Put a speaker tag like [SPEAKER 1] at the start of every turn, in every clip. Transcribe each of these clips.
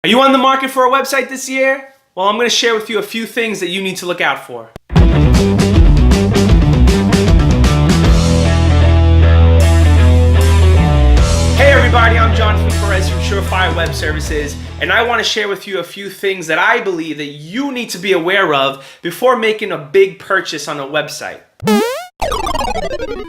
[SPEAKER 1] Are you on the market for a website this year? Well, I'm going to share with you a few things that you need to look out for. Hey everybody, I'm Jonathan Perez from Surefire Web Services, and I want to share with you a few things that I believe that you need to be aware of before making a big purchase on a website.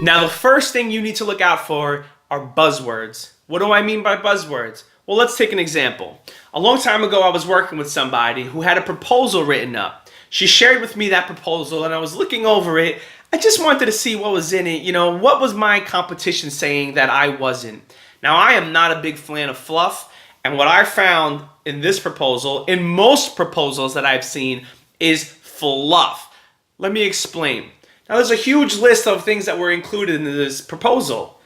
[SPEAKER 1] Now, the first thing you need to look out for are buzzwords. What do I mean by buzzwords? Well, let's take an example. A long time ago, I was working with somebody who had a proposal written up. She shared with me that proposal and I was looking over it. I just wanted to see what was in it. You know, what was my competition saying that I wasn't? Now, I am not a big fan of fluff, and what I found in this proposal, in most proposals that I've seen, is fluff. Let me explain. Now, there's a huge list of things that were included in this proposal.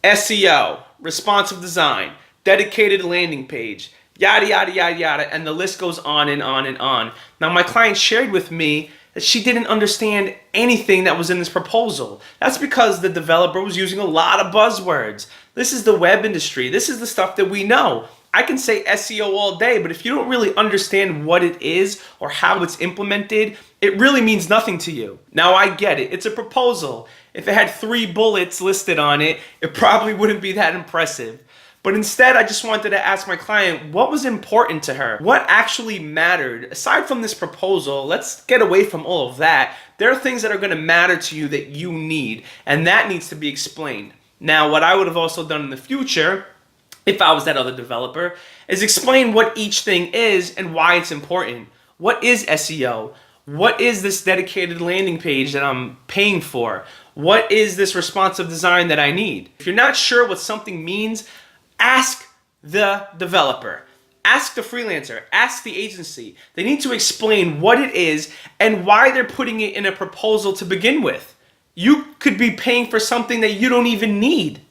[SPEAKER 1] SEO, responsive design, dedicated landing page, yada, yada, yada, yada, and the list goes on and on and on. Now, my client shared with me that she didn't understand anything that was in this proposal. That's because the developer was using a lot of buzzwords. This is the web industry. This is the stuff that we know. I can say SEO all day, but if you don't really understand what it is or how it's implemented, it really means nothing to you. Now, I get it. It's a proposal. If it had 3 bullets listed on it, it probably wouldn't be that impressive. But instead, I just wanted to ask my client what was important to her. What actually mattered? Aside from this proposal, let's get away from all of that. There are things that are going to matter to you that you need, and that needs to be explained. Now, what I would have also done in the future, if I was that other developer, is explain what each thing is and why it's important. What is SEO? What is this dedicated landing page that I'm paying for? What is this responsive design that I need? If you're not sure what something means, ask the developer, ask the freelancer, ask the agency. They need to explain what it is and why they're putting it in a proposal to begin with. You could be paying for something that you don't even need.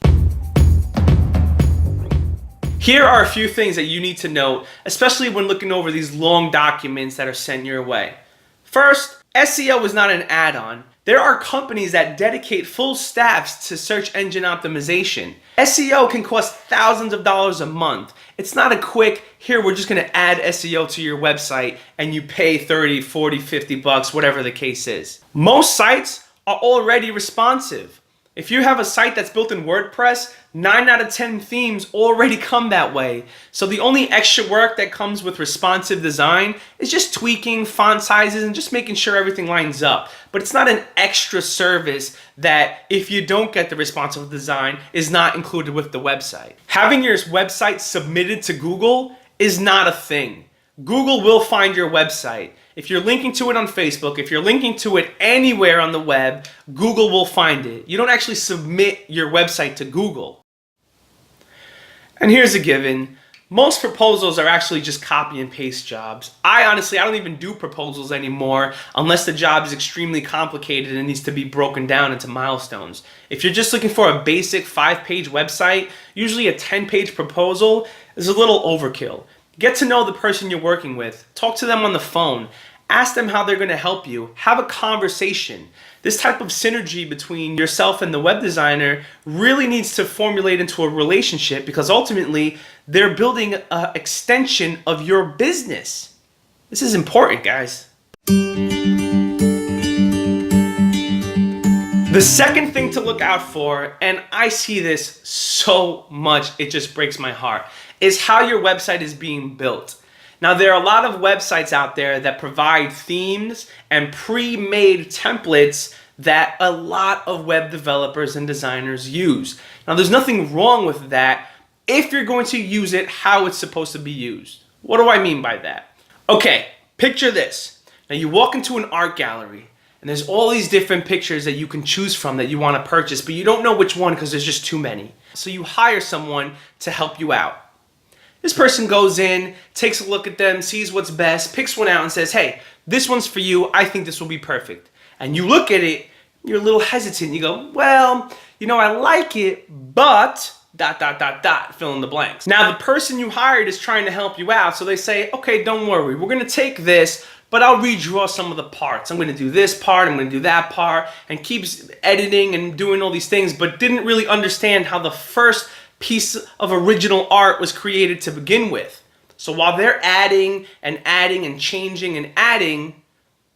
[SPEAKER 1] Here are a few things that you need to note, especially when looking over these long documents that are sent your way. First, SEO is not an add-on. There are companies that dedicate full staffs to search engine optimization. SEO can cost thousands of dollars a month. It's not a quick, here we're just going to add SEO to your website and you pay 30, 40, 50 bucks, whatever the case is. Most sites are already responsive. If you have a site that's built in WordPress, 9 out of 10 themes already come that way. So the only extra work that comes with responsive design is just tweaking font sizes and just making sure everything lines up. But it's not an extra service that, if you don't get the responsive design, is not included with the website. Having your website submitted to Google is not a thing. Google will find your website. If you're linking to it on Facebook, if you're linking to it anywhere on the web, Google will find it. You don't actually submit your website to Google. And here's a given. Most proposals are actually just copy and paste jobs. I don't even do proposals anymore unless the job is extremely complicated and needs to be broken down into milestones. If you're just looking for a basic 5-page website, usually a 10-page proposal is a little overkill. Get to know the person you're working with. Talk to them on the phone. Ask them how they're going to help you. Have a conversation. This type of synergy between yourself and the web designer really needs to formulate into a relationship, because ultimately they're building an extension of your business. This is important, guys. The second thing to look out for, and I see this so much, it just breaks my heart, is how your website is being built. Now, there are a lot of websites out there that provide themes and pre-made templates that a lot of web developers and designers use. Now, there's nothing wrong with that if you're going to use it how it's supposed to be used. What do I mean by that? Okay, picture this. Now, you walk into an art gallery, and there's all these different pictures that you can choose from that you want to purchase, but you don't know which one because there's just too many. So you hire someone to help you out. This person goes in, takes a look at them, sees what's best, picks one out and says, hey, this one's for you. I think this will be perfect. And you look at it, you're a little hesitant. You go, well, you know, I like it, but ... fill in the blanks. Now, the person you hired is trying to help you out. So they say, okay, don't worry. We're going to take this, but I'll redraw some of the parts. I'm going to do this part, I'm going to do that part, and keeps editing and doing all these things, but didn't really understand how the first piece of original art was created to begin with. So while they're adding and changing and adding,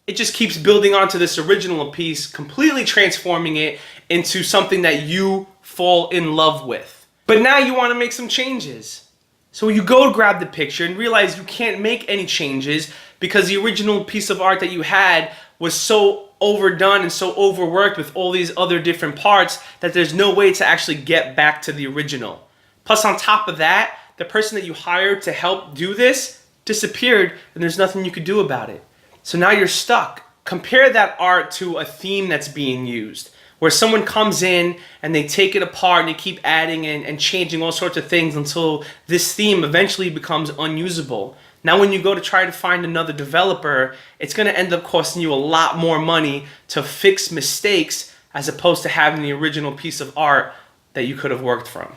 [SPEAKER 1] it just keeps building onto this original piece, completely transforming it into something that you fall in love with. But now you want to make some changes. So you go grab the picture and realize you can't make any changes because the original piece of art that you had was so overdone and so overworked with all these other different parts that there's no way to actually get back to the original. Plus, on top of that, the person that you hired to help do this disappeared and there's nothing you could do about it. So now you're stuck. Compare that art to a theme that's being used, where someone comes in and they take it apart and they keep adding and changing all sorts of things until this theme eventually becomes unusable. Now when you go to try to find another developer, it's going to end up costing you a lot more money to fix mistakes as opposed to having the original piece of art that you could have worked from.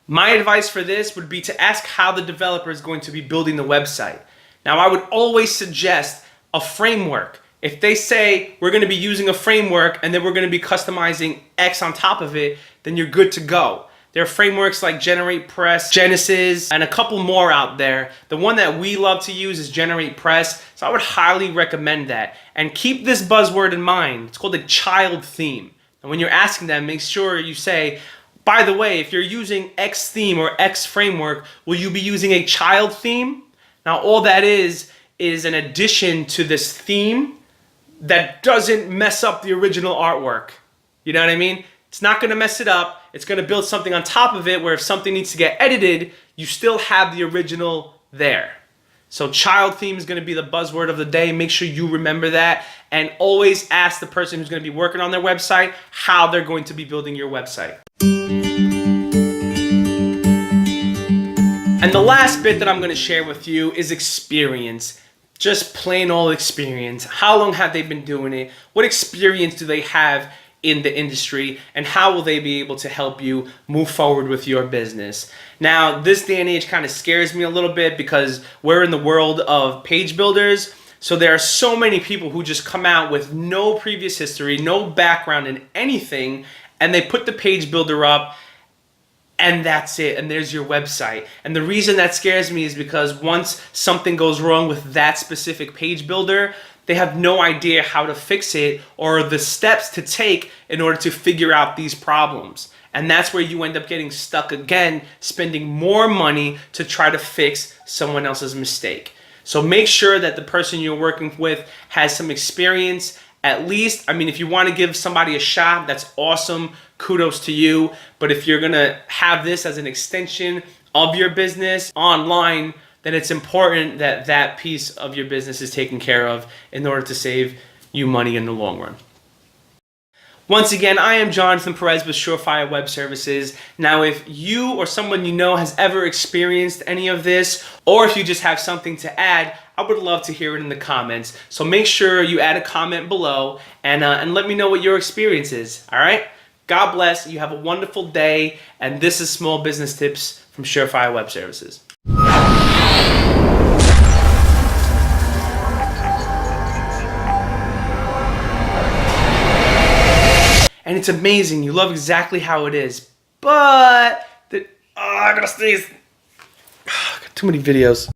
[SPEAKER 1] My advice for this would be to ask how the developer is going to be building the website. Now I would always suggest a framework. If they say we're going to be using a framework and then we're going to be customizing X on top of it, then you're good to go. There are frameworks like GeneratePress, Genesis, and a couple more out there. The one that we love to use is GeneratePress, so I would highly recommend that. And keep this buzzword in mind. It's called a child theme. And when you're asking them, make sure you say, by the way, if you're using X theme or X framework, will you be using a child theme? Now all that is an addition to this theme that doesn't mess up the original artwork. You know what I mean? It's not going to mess it up. It's going to build something on top of it where if something needs to get edited, you still have the original there. So child theme is going to be the buzzword of the day. Make sure you remember that. And always ask the person who's going to be working on their website how they're going to be building your website. And the last bit that I'm going to share with you is experience. Just plain old experience. How long have they been doing it? What experience do they have in the industry? And how will they be able to help you move forward with your business? Now, this day and age kind of scares me a little bit because we're in the world of page builders. So there are so many people who just come out with no previous history, no background in anything, and they put the page builder up and that's it, and there's your website. And the reason that scares me is because once something goes wrong with that specific page builder, they have no idea how to fix it or the steps to take in order to figure out these problems. And that's where you end up getting stuck again, spending more money to try to fix someone else's mistake. So make sure that the person you're working with has some experience. At least, I mean, if you want to give somebody a shot, that's awesome. Kudos to you. But if you're going to have this as an extension of your business online, then it's important that that piece of your business is taken care of in order to save you money in the long run. Once again, I am Jonathan Perez with Surefire Web Services. Now, if you or someone you know has ever experienced any of this, or if you just have something to add, I would love to hear it in the comments. So make sure you add a comment below and let me know what your experience is, all right? God bless, you have a wonderful day, and this is Small Business Tips from Surefire Web Services. And it's amazing, you love exactly how it is, but I gotta sneeze. Got too many videos.